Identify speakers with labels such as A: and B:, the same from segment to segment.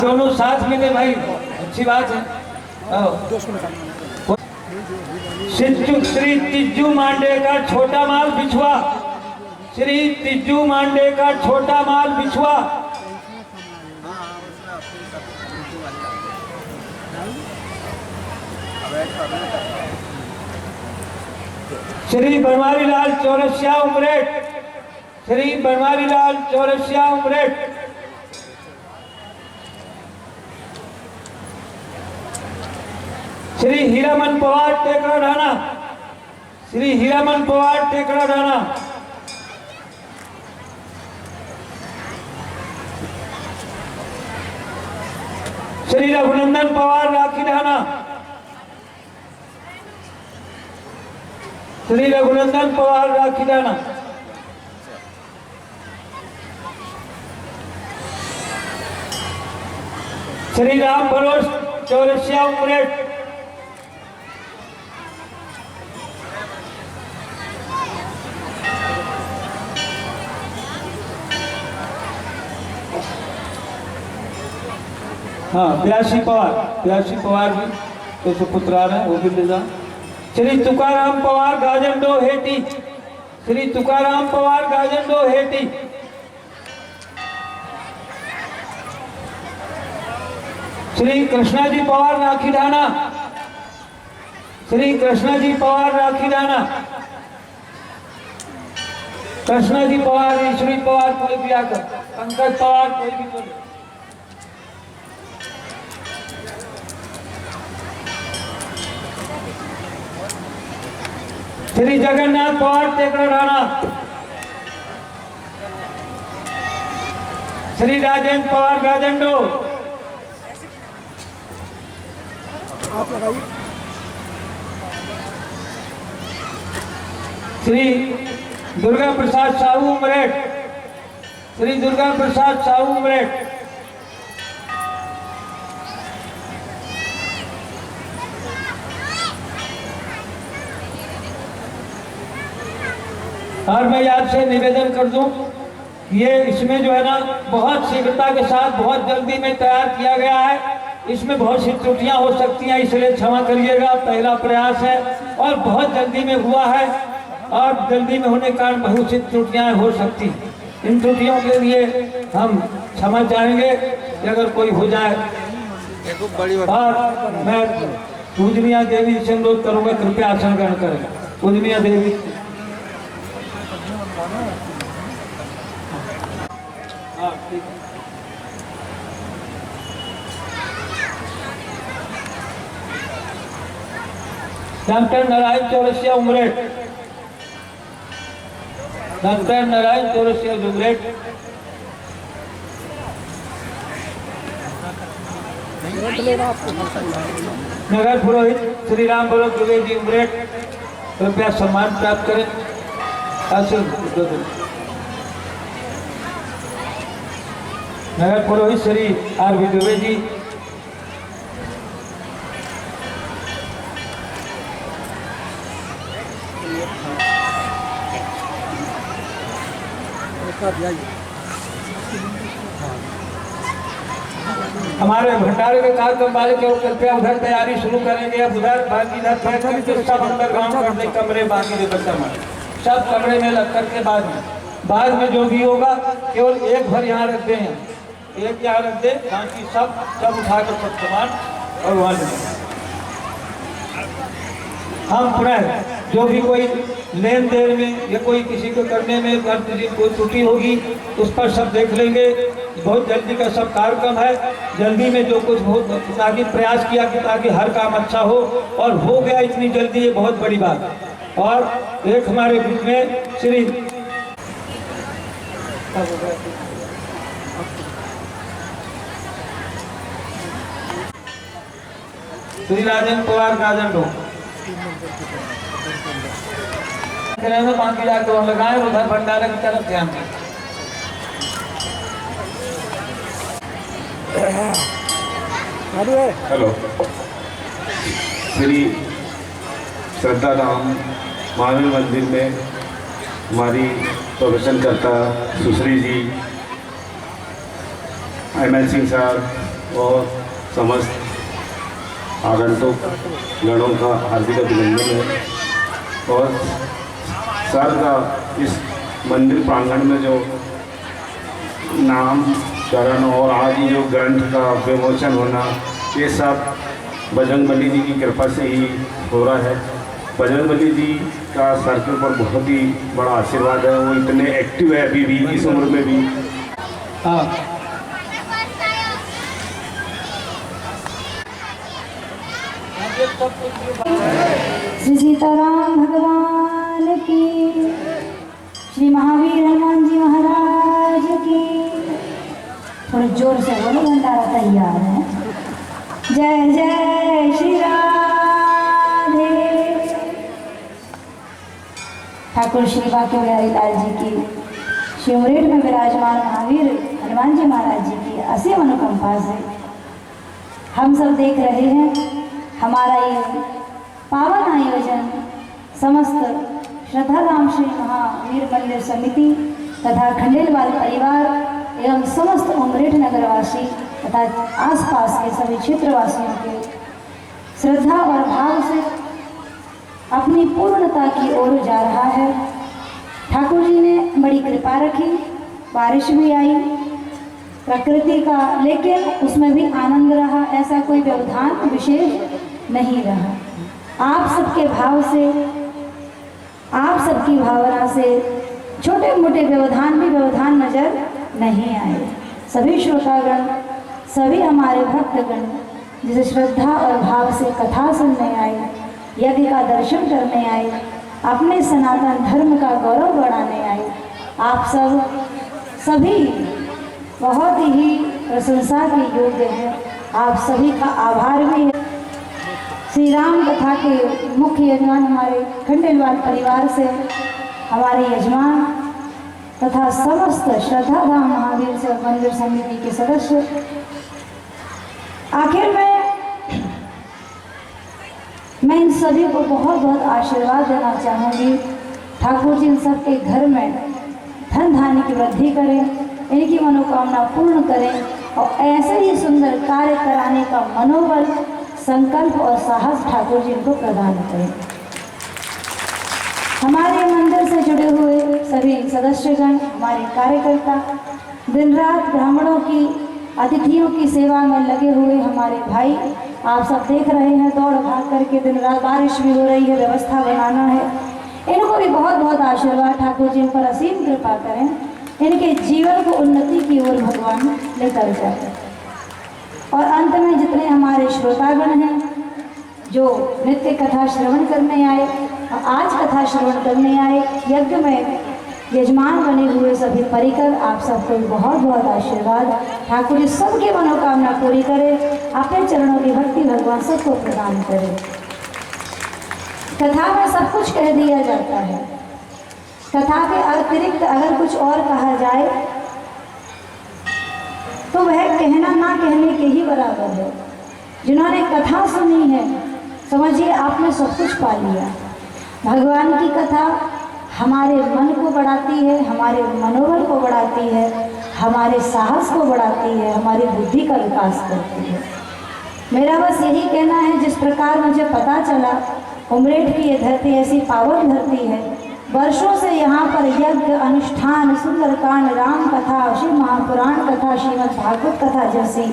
A: दोनों साथ में गए भाई, अच्छी बात है। श्री तिज्जू मांडे का छोटा माल बिछुआ, श्री तिज्जू मांडे का छोटा माल बिछुआ। श्री बनवारी लाल चौरसिया उमरेठ, श्री बनवारी लाल चौरसिया उमरेठ। श्री हीरामन पवार टेकड़ा ढाना, श्री हीरामन पवार टेकड़ा ढाना। श्री रघुनंदन पवार राखी ढाना, श्री रघुनंदन पवार राखी ढाना। श्री राम भरोस चौरसिया उमरेठ, हाँ प्यासी पवार भी तो सुपुत्र आ रहे हैं, वो भी ले जाओ। श्री तुकाराम पवार गाजंडो हेटी, श्री तुकाराम पवार गाजंडो हेटी। श्री कृष्णाजी पवार राखी ढाना, श्री कृष्णाजी पवार राखी ढाना। कृष्णाजी पवार, ईश्वरी पवार कोई भी आकर, पंकज पवार कोई भी बोले। श्री जगन्नाथ पवार टेकड़ा ढाना, श्री राजेंद्र पवार गाजंडो। श्री दुर्गा प्रसाद साहू उमरेठ, श्री दुर्गा प्रसाद साहू उमरेठ। और मैं आपसे निवेदन कर दूं, ये इसमें जो है ना बहुत शीघ्रता के साथ बहुत जल्दी में तैयार किया गया है। इसमें बहुत सी त्रुटियां हो सकती हैं, इसलिए क्षमा करिएगा। पहला प्रयास है और बहुत जल्दी में हुआ है और जल्दी में होने के कारण बहुत सी त्रुटियां हो सकती हैं। इन त्रुटियों के लिए हम क्षमा चाहेंगे कि अगर कोई हो जाए। और मैं पूजनीय देवी से अनुरोध करूँगा, कृपया आसन ग्रहण करें। पूजनीय देवी, डॉक्टर नारायण चौरसिया उमरेठ, डॉक्टर नारायण चौरसिया उमरेठ। नगर पुरोहित श्री राम बलोक दुबे जी उमरेठ, कृपया सम्मान प्राप्त करें। नगर पुरोहित श्री आर वी दुबे जी, हमारे भंडारे के कार्यक्रम वाले के कृपया उधर तैयारी शुरू करेंगे। अब उधर बाकी इधर सब अंडरग्राउंड करने कमरे बाकी जो बच्चा सब कमरे में लग करके बाद में जो भी होगा केवल एक भर यहाँ रख दें, एक यहाँ रख दे, बाकी सब उठाकर सब सामान और वहाँ ले। हम पुनः जो भी कोई लेन देन में या कोई किसी को करने में कोई त्रुटि होगी उस पर सब देख लेंगे। बहुत जल्दी का सब कार्यक्रम है, जल्दी में जो कुछ बहुत ताकि प्रयास किया कि ताकि हर काम अच्छा हो, और हो गया इतनी जल्दी, ये बहुत बड़ी बात। और एक हमारे ग्रुप में श्री राजेंद्र पवार गाजंडो बाकी जाकर वहां लगाए, उधर भंडारे की तरफ ध्यान दें।
B: हेलो, श्री श्रद्धा धाम महावीर मंदिर में हमारी प्रवचन करता सुश्री जी, ML सिंह साहब, और समस्त आगंतुक गणों का हार्दिक अभिनंदन है। और सर का इस मंदिर प्रांगण में जो नाम चरण और आदि जो ग्रंथ का विमोचन होना, ये सब बजरंगबली जी की कृपा से ही हो रहा है। बजरंगबली जी का सर्कल पर बहुत ही बड़ा आशीर्वाद है। वो इतने एक्टिव है अभी भी, इस उम्र में भी।
A: हाँ,
C: श्री सीताराम भगवान की, श्री महावीर हनुमान जी महाराज की। थोड़ा जोर से बोलो, भंडारा तैयार है। जय जय श्री राधे। ठाकुर श्री बांके बिहारी लाल जी की, शिवरेट में विराजमान महावीर हनुमान जी महाराज जी की असीम अनुकंपा से हम सब देख रहे हैं हमारा ये पावन आयोजन समस्त श्रद्धाधाम श्री महावीर मंदिर समिति तथा खंडेलवाल परिवार एवं समस्त उमरेठ नगरवासी तथा आसपास के सभी क्षेत्रवासियों के श्रद्धा और भाव से अपनी पूर्णता की ओर जा रहा है। ठाकुर जी ने बड़ी कृपा रखी, बारिश भी आई प्रकृति का, लेकिन उसमें भी आनंद रहा। ऐसा कोई व्यवधान विशेष नहीं रहा। आप सबके भाव से, आप सबकी भावना से छोटे मोटे व्यवधान भी व्यवधान नजर नहीं आए। सभी श्रोतागण, सभी हमारे भक्तगण जिसे श्रद्धा और भाव से कथा सुनने आए, यज्ञ का दर्शन करने आए, अपने सनातन धर्म का गौरव बढ़ाने आए, आप सब सभी बहुत ही प्रशंसा के योग्य हैं। आप सभी का आभार भी है। श्री राम कथा के मुख्य यजमान हमारे खंडेलवाल परिवार से हमारे यजमान तथा समस्त श्रद्धाधाम महावीर से मंदिर समिति के सदस्य। आखिर में मैं इन सभी को बहुत बहुत आशीर्वाद देना चाहूँगी। ठाकुर जी इन सबके घर में धन धान्य की वृद्धि करें, इनकी मनोकामना पूर्ण करें और ऐसे ही सुंदर कार्य कराने का मनोबल, संकल्प और साहस ठाकुर जी इनको प्रदान करें। हमारे मंदिर से जुड़े हुए सभी सदस्यगण, हमारे कार्यकर्ता, दिन रात ब्राह्मणों की, अतिथियों की सेवा में लगे हुए हमारे भाई, आप सब देख रहे हैं दौड़ भाग करके दिन रात, बारिश भी हो रही है, व्यवस्था बनाना है। इनको भी बहुत बहुत आशीर्वाद, ठाकुर जी पर असीम कृपा करें, इनके जीवन को उन्नति की ओर भगवान लेकर जाए। और अंत में जितने हमारे श्रोतागण हैं जो नित्य कथा श्रवण करने आए और आज कथा श्रवण करने आए, यज्ञ में यजमान बने हुए सभी परिकर, आप सबको बहुत बहुत आशीर्वाद। ठाकुर जी सबकी मनोकामना पूरी करे, अपने चरणों की भक्ति भगवान सबको प्रदान करे। कथा में सब कुछ कह दिया जाता है। कथा के अतिरिक्त अगर कुछ और कहा जाए तो वह कहना ना कहने के ही बराबर है। जिन्होंने कथा सुनी है, समझिए आपने सब कुछ पा लिया। भगवान की कथा हमारे मन को बढ़ाती है, हमारे मनोबल को बढ़ाती है, हमारे साहस को बढ़ाती है, हमारी बुद्धि का विकास करती है। मेरा बस यही कहना है, जिस प्रकार मुझे पता चला उमरेठ की ये धरती ऐसी पावन धरती है, वर्षों से यहाँ पर यज्ञ, अनुष्ठान, सुंदरकांड, राम कथा, शिव महापुराण कथा, श्रीमद् भागवत कथा जैसी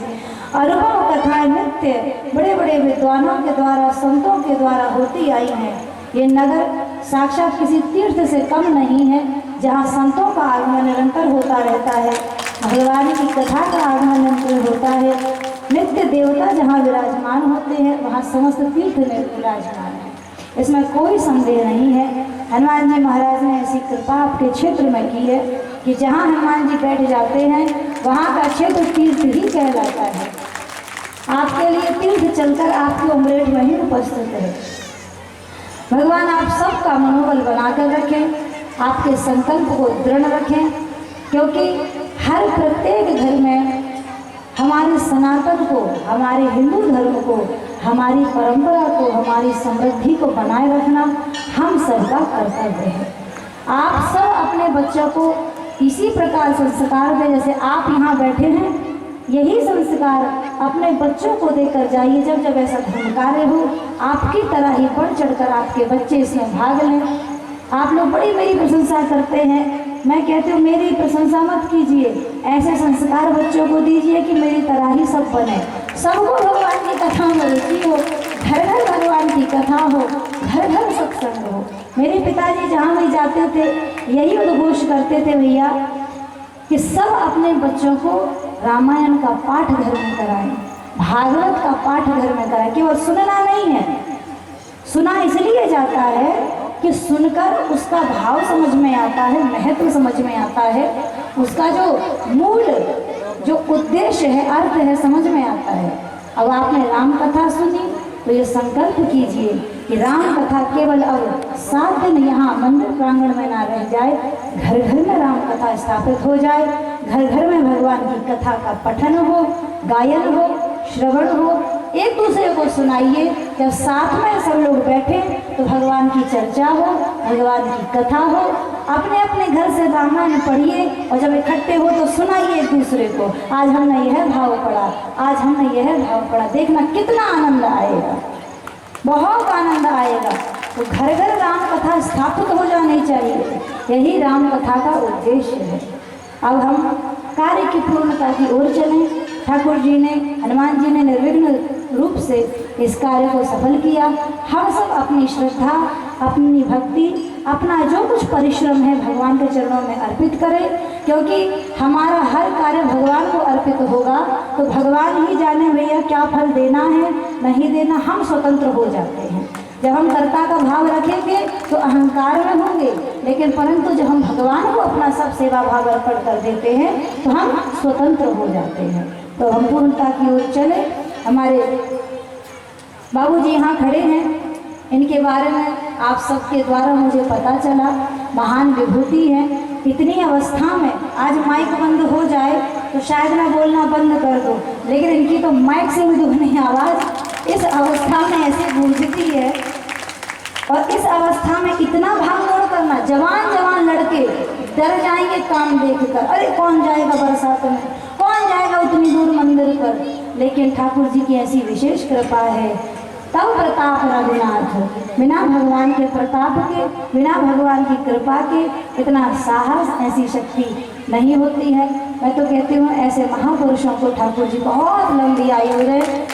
C: अनुभव कथाएं नित्य बड़े बड़े विद्वानों के द्वारा, संतों के द्वारा होती आई हैं। ये नगर साक्षात किसी तीर्थ से कम नहीं है, जहाँ संतों का आगमन निरंतर होता रहता है, भगवान की कथा का आगमन निरंतर होता है। नित्य देवता जहाँ विराजमान होते हैं, वहाँ समस्त तीर्थ में विराजमान है, इसमें कोई संदेह नहीं है। हनुमान जी महाराज ने ऐसी कृपा आपके क्षेत्र में की है कि जहाँ हनुमान जी बैठ जाते हैं वहाँ का क्षेत्र तीर्थ ही कहलाता है। आपके लिए तीर्थ चलकर आपके उमरेठ में ही उपस्थित है। भगवान आप सबका मनोबल बनाकर रखें, आपके संकल्प को दृढ़ रखें, क्योंकि हर प्रत्येक घर में हमारे सनातन को, हमारे हिंदू धर्म को, हमारी परंपरा को, हमारी समृद्धि को बनाए रखना हम सबका कर्तव्य है। आप सब अपने बच्चों को इसी प्रकार संस्कार दें, जैसे आप यहाँ बैठे हैं यही संस्कार अपने बच्चों को देकर जाइए। जब जब ऐसा धर्म कार्य हो, आपकी तरह ही बढ़ चढ़कर आपके बच्चे इसमें भाग लें। आप लोग बड़ी मेरी प्रशंसा करते हैं, मैं कहती हूँ मेरी प्रशंसा मत कीजिए, ऐसे संस्कार बच्चों को दीजिए कि मेरी तरह ही सब बने, सबको भगवान की कथा में रुचि हो, घर घर भगवान की कथा हो, घर घर सत्संग हो। मेरे पिताजी जहाँ भी जाते थे यही उद्घोष करते थे भैया कि सब अपने बच्चों को रामायण का पाठ घर में कराएं, भागवत का पाठ घर में कराएं। केवल सुनना नहीं है, सुना इसलिए जाता है कि सुनकर उसका भाव समझ में आता है, महत्व समझ में आता है, उसका जो मूल जो उद्देश्य है, अर्थ है, समझ में आता है। अब आपने राम कथा सुनी तो ये संकल्प कीजिए कि राम कथा केवल अब 7 दिन यहाँ मंदिर प्रांगण में ना रह जाए, घर घर में राम कथा स्थापित हो जाए, घर घर में भगवान की कथा का पठन हो, गायन हो, श्रवण हो, एक दूसरे को सुनाइए। जब साथ में सब लोग बैठे तो भगवान की चर्चा हो, भगवान की कथा हो, अपने अपने घर से रामायण पढ़िए और जब इकट्ठे हो तो सुनाइए एक दूसरे को, आज हमने यह भाव पढ़ा, आज हमने यह भाव पढ़ा, देखना कितना आनंद आएगा, बहुत आनंद आएगा। तो घर घर राम कथा स्थापित हो जानी चाहिए, यही राम कथा का उद्देश्य है। अब हम कार्य की पूर्णता की ओर चलें। ठाकुर जी ने, हनुमान जी ने निर्विघ्न रूप से इस कार्य को सफल किया। हम सब अपनी श्रद्धा, अपनी भक्ति, अपना जो कुछ परिश्रम है भगवान के चरणों में अर्पित करें, क्योंकि हमारा हर कार्य भगवान को अर्पित होगा तो भगवान ही जाने भैया क्या फल देना है नहीं देना, हम स्वतंत्र हो जाते हैं। जब हम कर्ता का भाव रखेंगे तो अहंकार में होंगे, लेकिन परंतु जब हम भगवान को अपना सब सेवा भाव अर्पण कर देते हैं तो हम स्वतंत्र हो जाते हैं। तो हम पूर्णता की ओर चले। हमारे बाबूजी यहाँ खड़े हैं, इनके बारे में आप सबके द्वारा मुझे पता चला, महान विभूति है। इतनी अवस्था में आज माइक बंद हो जाए तो शायद मैं बोलना बंद कर दूँ, लेकिन इनकी तो माइक से भी दुगनी आवाज़ इस अवस्था में ऐसे गूंजती है। और इस अवस्था में इतना भागदौड़ करना, जवान जवान लड़के डर जाएंगे काम देखकर, अरे कौन जाएगा बरसात में, कौन जाएगा उतनी दूर मंदिर पर। लेकिन ठाकुर जी की ऐसी विशेष कृपा है, तब प्रताप रघुनाथ, बिना भगवान के प्रताप के, बिना भगवान की कृपा के इतना साहस, ऐसी शक्ति नहीं होती है। मैं तो कहती हूँ ऐसे महापुरुषों को ठाकुर जी बहुत लंबी आयु रहे।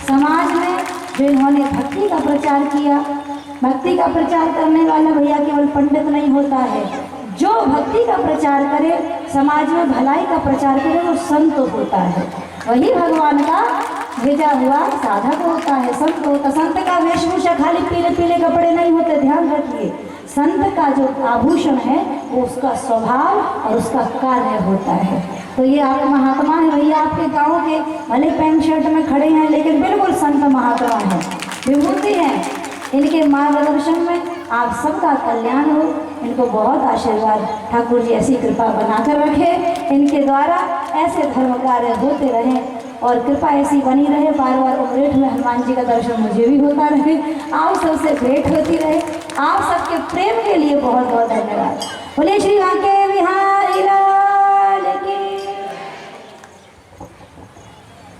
C: समाज में जो इन्होंने भक्ति का प्रचार किया, भक्ति का प्रचार करने वाला भैया केवल पंडित नहीं होता है, जो भक्ति का प्रचार करे, समाज में भलाई का प्रचार करे, वो संत होता है, वही भगवान का भेजा हुआ साधक होता है, संत होता। संत का वेशभूषा खाली पीले पीले कपड़े नहीं होते, ध्यान रखिए। संत का जो आभूषण है वो उसका स्वभाव और उसका कार्य होता है। तो ये आप महात्मा है भैया, आपके गांव के, भले पैंट शर्ट में खड़े हैं लेकिन बिल्कुल संत महात्मा हैं, विभूति हैं। इनके मार्गदर्शन में आप सबका कल्याण हो, इनको बहुत आशीर्वाद, ठाकुर जी ऐसी कृपा बनाकर रखे, इनके द्वारा ऐसे धर्म कार्य होते रहें और कृपा ऐसी बनी रहे। बार बार उमरेठ में हनुमान जी का दर्शन मुझे भी होता रहे, आप सबसे भेंट होती रहे। आप सबके प्रेम के लिए बहुत बहुत धन्यवाद। बोले श्री बांके बिहारी लाल की।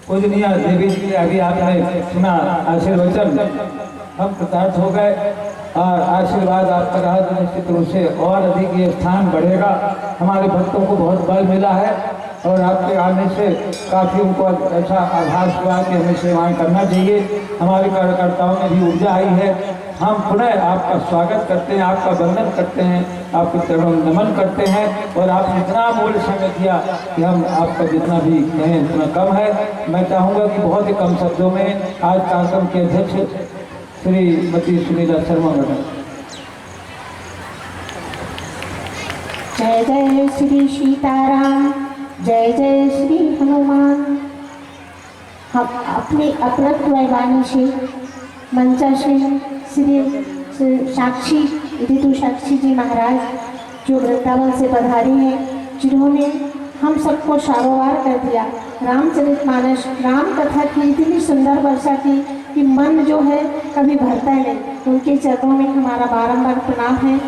A: पूजनीय देवी जी, अभी आपने सुना आशीर्वचन, हम कृतार्थ हो गए और आशीर्वाद आपका रहा तो निश्चित रूप से और अधिक ये स्थान बढ़ेगा। हमारे भक्तों को बहुत बल मिला है और आपके आने से काफ़ी उनको ऐसा आभास हुआ कि हमें सेवाएं करना चाहिए। हमारे कार्यकर्ताओं में भी ऊर्जा आई है। हम पुनः आपका स्वागत करते हैं, आपका वंदन करते हैं, आपके चरणों में नमन करते हैं और आपने इतना अमूल्य समय दिया कि हम आपका जितना भी कहें उतना कम है। मैं चाहूँगा कि बहुत ही कम शब्दों में आज कार्यक्रम के अध्यक्ष श्रीमती सुनीता शर्मा मैडम।
D: जय जय श्री सीताराम, जय जय श्री हनुमान। हम अपनी अपरत्व वाणी से मंचासीन श्री साक्षी ऋतु साक्षी जी महाराज जो वृंदावन से पधारी हैं, जिन्होंने हम सबको सारोवार कर दिया। रामचरितमानस राम कथा की इतनी सुंदर वर्षा की कि मन जो है कभी भरता नहीं। उनके चरणों में हमारा बारंबार प्रणाम है।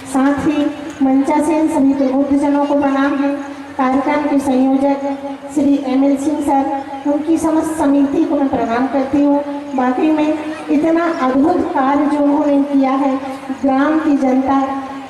D: साथ ही मंचासीन सभी प्रबुद्धजनों को प्रणाम है। कार्यक्रम के संयोजक श्री ML सिंह सर, उनकी समस्त समिति को मैं प्रणाम करती हूँ। बाकी में इतना अद्भुत कार्य जो उन्होंने किया है, ग्राम की जनता,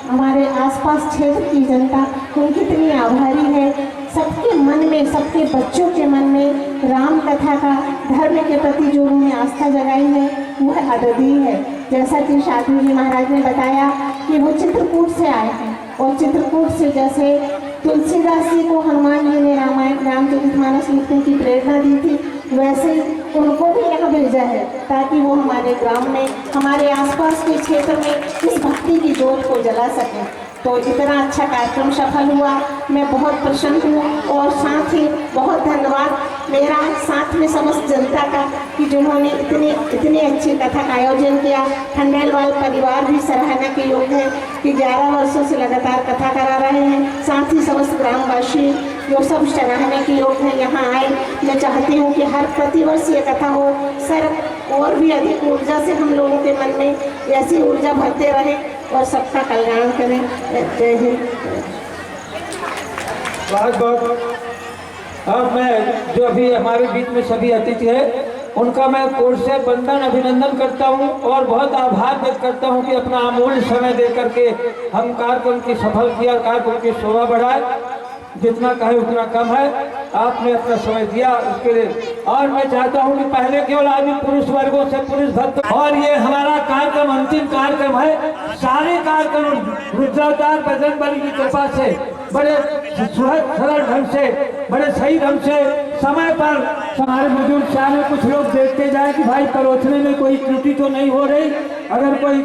D: हमारे आसपास क्षेत्र की जनता उनकी इतनी आभारी है। सबके मन में, सबके बच्चों के मन में राम कथा का, धर्म के प्रति जो उन्होंने आस्था जगाई है वह अद्वितीय है। जैसा कि शादी जी महाराज ने बताया कि वो चित्रकूट से आए हैं और चित्रकूट से जैसे तुलसीदास जी को हनुमान जी ने रामायण रामचरितमानस लिखने की प्रेरणा दी थी, वैसे ही उनको भी यहाँ भेजा है ताकि वो हमारे ग्राम में, हमारे आसपास के क्षेत्र में इस भक्ति की ज्योत को जला सकें। तो इतना अच्छा कार्यक्रम सफल हुआ, मैं बहुत प्रसन्न हूँ। और साथ ही बहुत धन्यवाद मेरा साथ में समस्त जनता का कि जिन्होंने इतनी अच्छी कथा का आयोजन किया। खंडेलवाल परिवार भी सराहना के योग्य है कि 11 वर्षों से लगातार कथा करा रहे हैं। साथ ही समस्त ग्रामवासी जो सब सराहना के योग्य हैं यहाँ आए। मैं चाहती हूँ कि हर प्रतिवर्ष ये कथा हो सर, और भी अधिक ऊर्जा से हम लोगों के मन में ऐसी ऊर्जा भरते रहे और सबका कल्याण करें। जय हिंद।
A: बहुत बहुत। और मैं जो अभी हमारे बीच में सभी अतिथि है उनका मैं कोर से वंदन अभिनंदन करता हूं और बहुत आभार व्यक्त करता हूं कि अपना अमूल्य समय दे करके हम कार्यक्रम की सफल किया, कार्यक्रम की शोभा बढ़ाए। जितना कहे उतना कम है, आपने अपना समय दिया उसके लिए। और मैं चाहता हूं कि पहले केवल आदमी पुरुष वर्गों से पुरुष भक्त, और ये हमारा कार्यक्रम अंतिम कार्यक्रम है। सारे कार्यक्रम रुद्रावतार बजरंग बली की कृपा से बड़े सरल ढंग से, बड़े सही ढंग से, समय पर हमारे बुजुर्ग चाहे कुछ लोग देखते जाए कि भाई परोसने में कोई त्रुटि तो नहीं हो रही। अगर कोई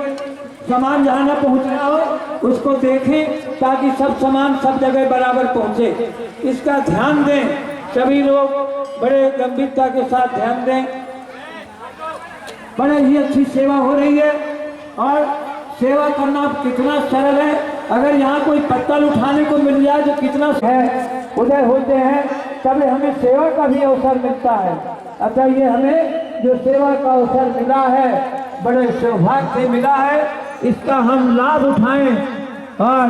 A: सामान जहाँ न पहुँचना हो उसको देखें ताकि सब सामान सब जगह बराबर पहुँचे। इसका ध्यान दें, सभी लोग बड़े गंभीरता के साथ ध्यान दें। बड़े ही अच्छी सेवा हो रही है और सेवा करना कितना सरल है। अगर यहाँ कोई पत्तल उठाने को मिल जाए तो कितना है उदय होते हैं, तभी हमें सेवा का भी अवसर मिलता है। अतः ये हमें जो सेवा का अवसर मिला है बड़े सौभाग्य से मिला है, इसका हम लाभ उठाएं और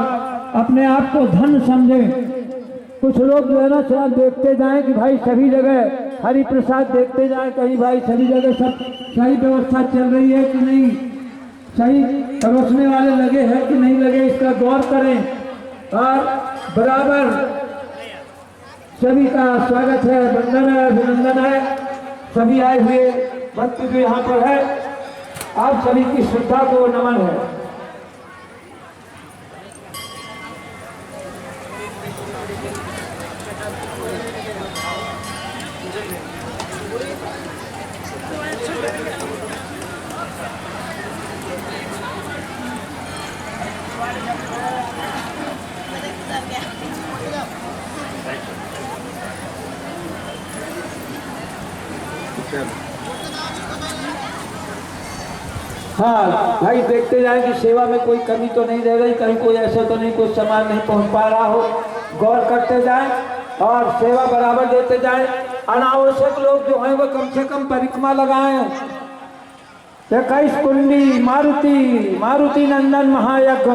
A: अपने आप को धन समझें। कुछ लोग जो है ना शायद देखते जाएं कि भाई सभी जगह हरि प्रसाद देखते जाएं, कहीं भाई सभी जगह सब सही व्यवस्था चल रही है कि नहीं, सही परोसने वाले लगे हैं कि नहीं लगे, इसका गौर करें। और बराबर सभी का स्वागत है, वंदन है, अभिनंदन है। सभी आए हुए भक्त जो यहाँ पर है, आप सभी की श्रद्धा को नमन है। हाँ भाई, देखते जाए कि सेवा में कोई कमी तो नहीं रह रही, कहीं कोई ऐसा तो नहीं, कोई सामान नहीं पहुंच पा रहा हो। गौर करते जाएं और सेवा बराबर देते जाएं। अनावश्यक लोग जो हैं वो कम से कम परिक्रमा लगाएं। 21 कुंडी मारुति नंदन महायज्ञ,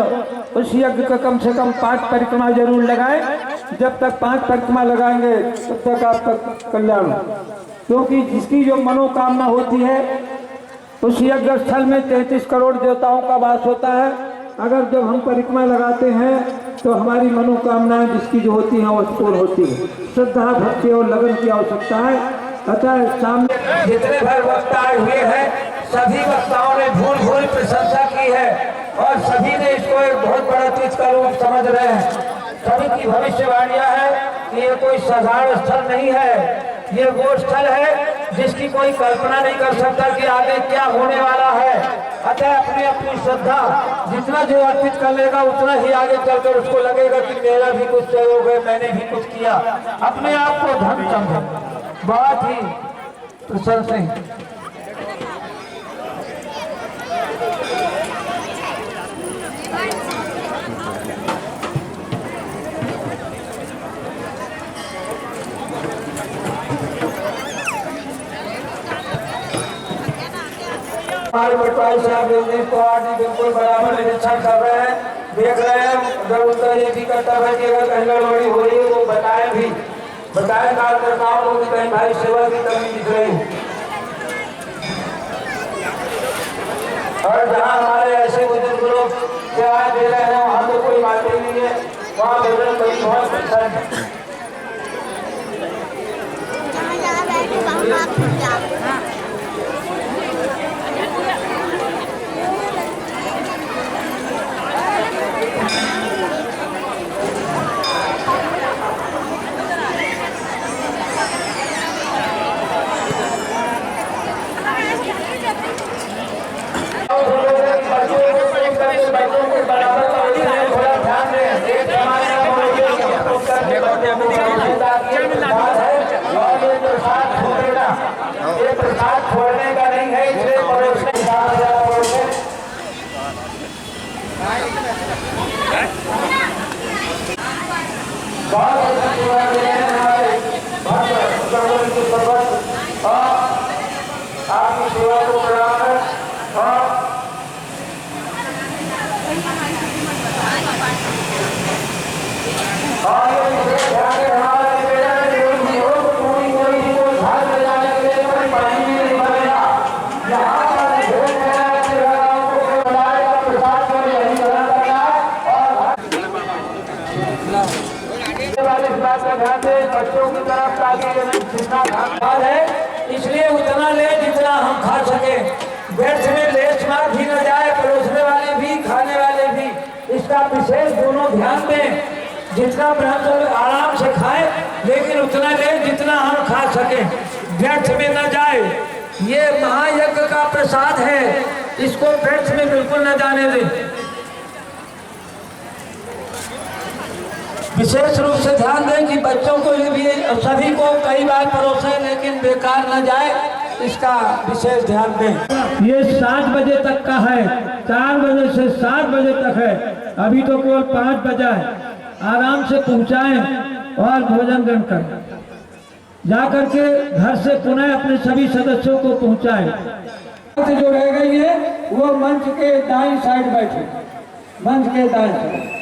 A: उस यज्ञ का कम से कम 5 परिक्रमा जरूर लगाएं। जब तक 5 परिक्रमा लगाएंगे तब तक आपका कल्याण, क्योंकि जिसकी जो मनोकामना होती है उस यज्ञ स्थल में 33 करोड़ देवताओं का वास होता है। अगर जब हम परिक्रमा लगाते हैं तो हमारी मनोकामनाएं जिसकी जो होती हैं वो पूर्ण होती है। श्रद्धा, भक्ति और लगन की आवश्यकता है। अतः सामने जितने भर वक्ता आए हुए हैं सभी वक्ताओं ने भूल भूल प्रशंसा की है और सभी ने इसको एक बहुत बड़ा चीज का रूप समझ रहे हैं। सभी की भविष्यवाणियां है कि ये कोई साधारण स्थल नहीं है, ये वो स्थल है जिसकी कोई कल्पना नहीं कर सकता कि आगे क्या होने वाला है। अतः अपनी अपनी श्रद्धा जितना जो अर्पित कर लेगा उतना ही आगे चलकर उसको लगेगा कि मेरा भी कुछ सहयोग है, मैंने भी कुछ किया। अपने आप को धन समझे, बहुत ही प्रशंसनीय। हमारे पटवारी साहब बिल्कुल बराबर निरीक्षण कर रहे हैं। देख रहे हैं, अगर उसका ये भी करता है कि अगर कहीं गड़बड़ी हो रही है तो बताए भी, बताए कार्यकर्ताओं को कि कहीं भाई सेवा की कमी दिख रही है। और जहाँ हमारे ऐसे बुजुर्ग लोग सेवाएं दे रहे हैं वहाँ तो कोई बात ही नहीं है, वहाँ बजरंग बली बहुत अच्छा है। ये प्रसाद छोड़ने का नहीं है, इसलिए पड़ोसी आपकी सेवा को बढ़ाकर बच्चों की तरफ है, इसलिए उतना ले जितना हम खा सके। व्यर्थ में लेस मार भी न जाए, परोसने वाले भी खाने वाले भी, इसका विशेष दोनों ध्यान दें। जितना ब्राह्मण आराम से खाए, लेकिन उतना ले जितना हम खा सके, व्यर्थ में न जाए। ये महायज्ञ का प्रसाद है, इसको व्यर्थ में बिल्कुल न जाने दें। विशेष रूप से ध्यान दें कि बच्चों को भी सभी को कई बार परोसें, लेकिन बेकार न जाए, इसका विशेष ध्यान दें। ये 7 बजे तक का है, 4 बजे से 7 बजे तक है, अभी तो केवल 5 बजा है। आराम से पहुंचाएं और भोजन ग्रहण करें, जाकर के घर से पुनः अपने सभी सदस्यों को पहुंचाएं। जो रह गई है वो मंच के दाईं साइड बैठे, मंच के दाईं साइड।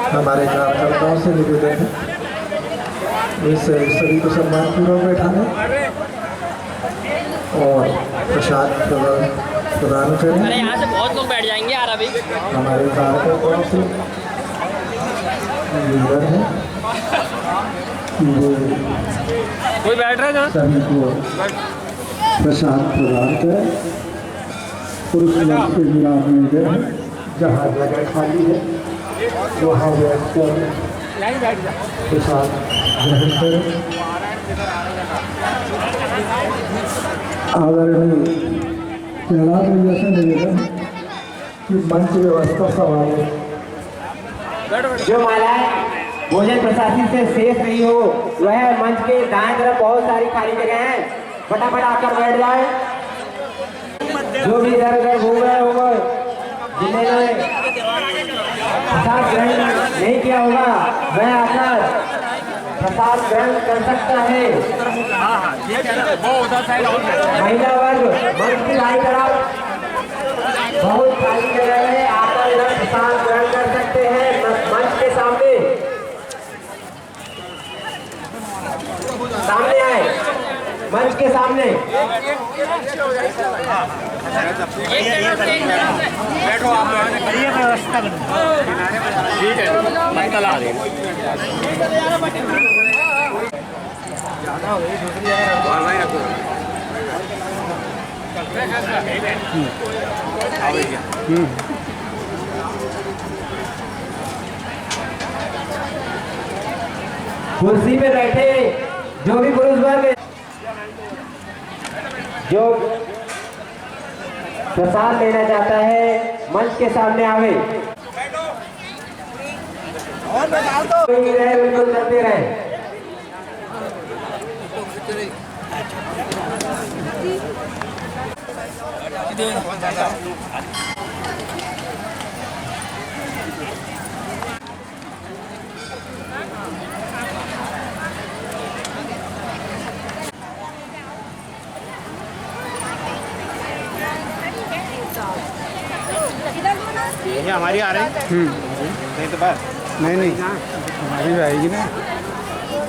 E: हमारे कार्यकर्ताओं से निवेदन है इस सभी को सम्मानपूर्वक बैठाने और प्रसाद प्रदान करें।
F: अरे यहाँ से बहुत लोग बैठ जाएंगे यार अभी।
E: हमारे कार्यकर्ताओं से निवेदन है कि वो
F: कोई बैठ रहा है
E: सभी को प्रसाद प्रदान करें। पुरुष लोग के विराम में गए जहाँ जगह खाली है वहाँ बैठकर प्रसाद ग्रहण करें। आदरणीय प्रहलाद भैया से निवेदन कि मंच व्यवस्था संभाले।
G: जो मालाएं भोजन प्रसादी से शेष नहीं हो, वह मंच के दाएं तरफ बहुत सारी खाली जगह है, फटाफट आकर बैठ जाए। जो भी इधर उधर घूम रहे होंगे, जिन्होंने प्रसाद ग्रहण नहीं किया होगा, वह आकर प्रसाद ग्रहण कर सकता है। महिला वर्ग मंच की लाइन तरफ बहुत खाली जगह है, आकर इधर प्रसाद ग्रहण कर सकते हैं। मंच के सामने सामने आए, मंच के सामने
F: बैठो आप, बढ़िया व्यवस्था ठीक है, मंगल आ रही
G: कुर्सी पे बैठे जो भी पुरुष वर्ग जो प्रसाद लेना चाहता है, मंच के सामने आवे। बिल्कुल करते रहे।
F: ये हमारी आ रही नहीं तो बस
E: नहीं नहीं हमारी भी आएगी ना,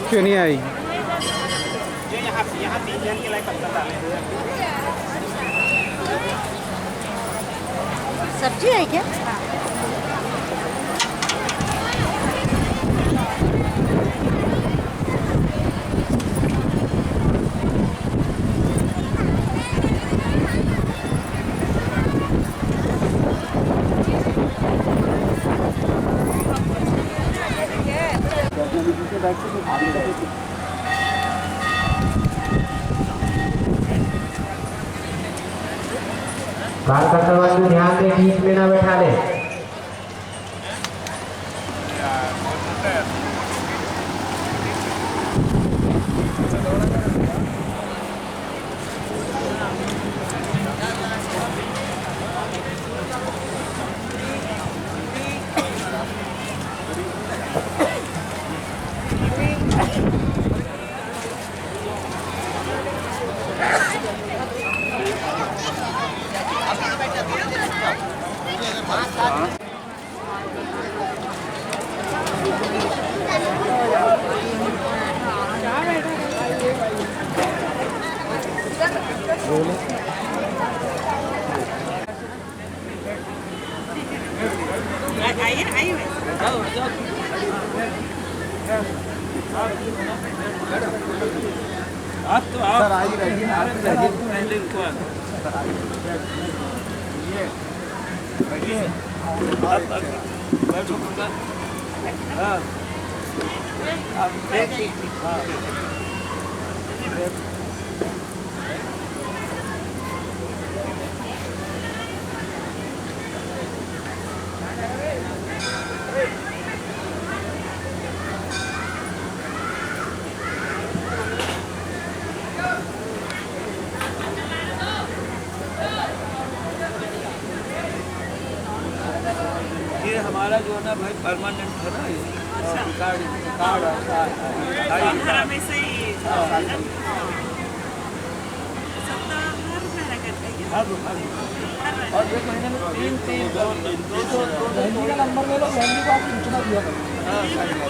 E: क्यों नहीं आएगी।
F: ये यहाँ 3 जन के लाइक पत्ता डाले
D: सब्जी है क्या?
G: बात करते वक्त ध्यान से बीच में ना बैठा ले।
A: ये हमारा जो है ना भाई परमानेंट है ना, कार्ड
H: में से ही
A: और ये महीने में 3 200 नंबर ले लो, बहन को आप सूचना दिया करो।